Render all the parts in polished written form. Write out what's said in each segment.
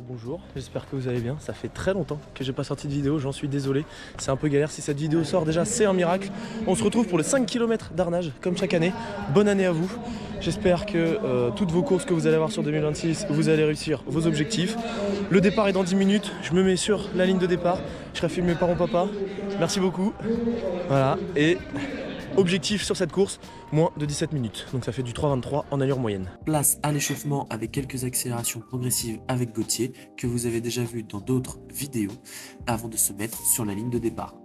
bonjour, j'espère que vous allez bien. Ça fait très longtemps que j'ai pas sorti de vidéo, j'en suis désolé. C'est un peu galère, si cette vidéo sort déjà, c'est un miracle. On se retrouve pour le 5 km d'Arnage, comme chaque année. Bonne année à vous. J'espère que toutes vos courses que vous allez avoir sur 2026, vous allez réussir vos objectifs. Le départ est dans 10 minutes, je me mets sur la ligne de départ. Je serai filmé par mon papa. Merci beaucoup. Voilà, et objectif sur cette course, moins de 17 minutes. Donc ça fait du 3,23 en allure moyenne. Place à l'échauffement avec quelques accélérations progressives avec Gauthier que vous avez déjà vu dans d'autres vidéos avant de se mettre sur la ligne de départ.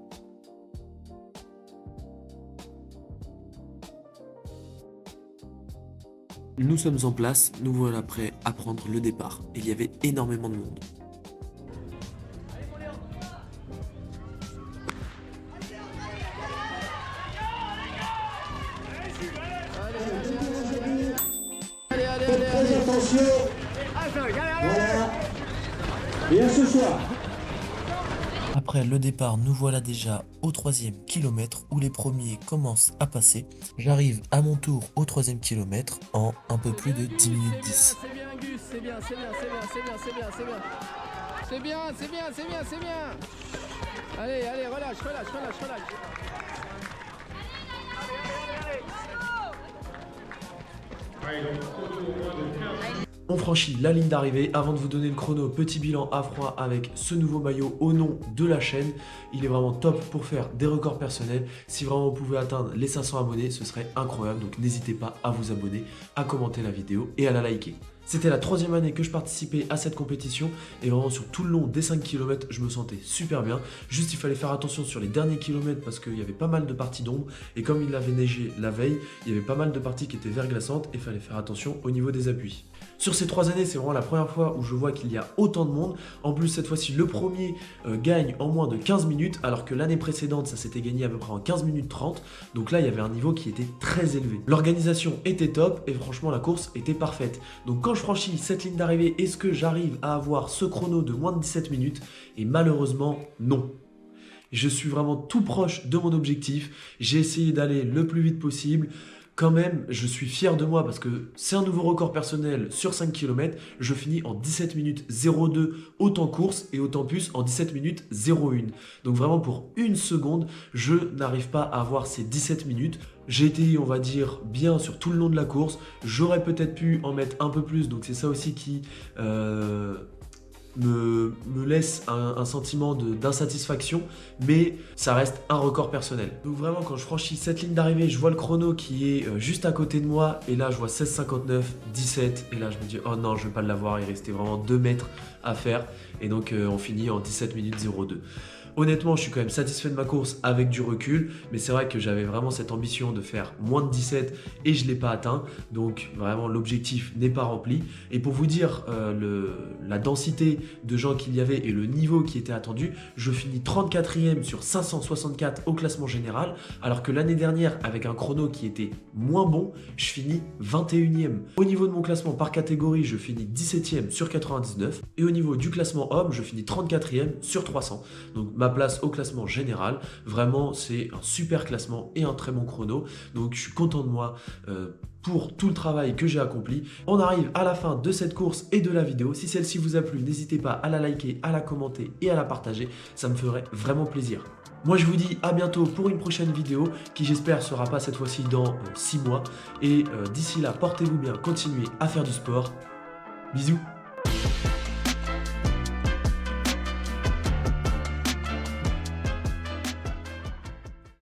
Nous sommes en place, nous voilà prêts à prendre le départ. Il y avait énormément de monde. Allez, attention. Voilà. Bien ce soir. Après le départ, nous voilà déjà au 3e kilomètre où les premiers commencent à passer. J'arrive à mon tour au 3e kilomètre en un peu plus de 10 minutes 10. C'est bien Gus, c'est bien. C'est bien. Allez, relâche. On franchit la ligne d'arrivée. Avant de vous donner le chrono, petit bilan à froid avec ce nouveau maillot au nom de la chaîne. Il est vraiment top pour faire des records personnels. Si vraiment vous pouvez atteindre les 500 abonnés, ce serait incroyable. Donc n'hésitez pas à vous abonner, à commenter la vidéo et à la liker. C'était la 3e année que je participais à cette compétition et vraiment sur tout le long des 5 km, je me sentais super bien. Juste il fallait faire attention sur les derniers kilomètres parce qu'il y avait pas mal de parties d'ombre et comme il avait neigé la veille, il y avait pas mal de parties qui étaient verglaçantes et il fallait faire attention au niveau des appuis. Sur ces 3 années, c'est vraiment la première fois où je vois qu'il y a autant de monde. En plus, cette fois-ci, le premier gagne en moins de 15 minutes alors que l'année précédente, ça s'était gagné à peu près en 15 minutes 30. Donc là, il y avait un niveau qui était très élevé. L'organisation était top et franchement, la course était parfaite. Donc quand je franchis cette ligne d'arrivée, est-ce que j'arrive à avoir ce chrono de moins de 17 minutes? Et malheureusement, non. Je suis vraiment tout proche de mon objectif. J'ai essayé d'aller le plus vite possible. Quand même, je suis fier de moi parce que c'est un nouveau record personnel sur 5 km. Je finis en 17 minutes 02 au temps course et au temps puce en 17 minutes 01. Donc vraiment pour une seconde, je n'arrive pas à avoir ces 17 minutes. J'ai été, on va dire, bien sur tout le long de la course. J'aurais peut-être pu en mettre un peu plus. Donc c'est ça aussi qui me laisse un sentiment d'insatisfaction, mais ça reste un record personnel. Donc vraiment quand je franchis cette ligne d'arrivée, je vois le chrono qui est juste à côté de moi et là je vois 16,59, 17 et là je me dis oh non je vais pas l'avoir, il restait vraiment 2 mètres à faire et donc on finit en 17 minutes 02. Honnêtement, je suis quand même satisfait de ma course avec du recul, mais c'est vrai que j'avais vraiment cette ambition de faire moins de 17 et je ne l'ai pas atteint. Donc vraiment, l'objectif n'est pas rempli. Et pour vous dire la densité de gens qu'il y avait et le niveau qui était attendu, je finis 34e sur 564 au classement général, alors que l'année dernière, avec un chrono qui était moins bon, je finis 21e. Au niveau de mon classement par catégorie, je finis 17e sur 99. Et au niveau du classement homme, je finis 34e sur 300. Donc ma place au classement général, vraiment c'est un super classement et un très bon chrono, donc je suis content de moi pour tout le travail que j'ai accompli. On arrive à la fin de cette course et de la vidéo. Si celle-ci vous a plu, n'hésitez pas à la liker, à la commenter et à la partager, ça me ferait vraiment plaisir. Moi je vous dis à bientôt pour une prochaine vidéo qui j'espère sera pas cette fois-ci dans 6 mois et d'ici là portez-vous bien, continuez à faire du sport, bisous.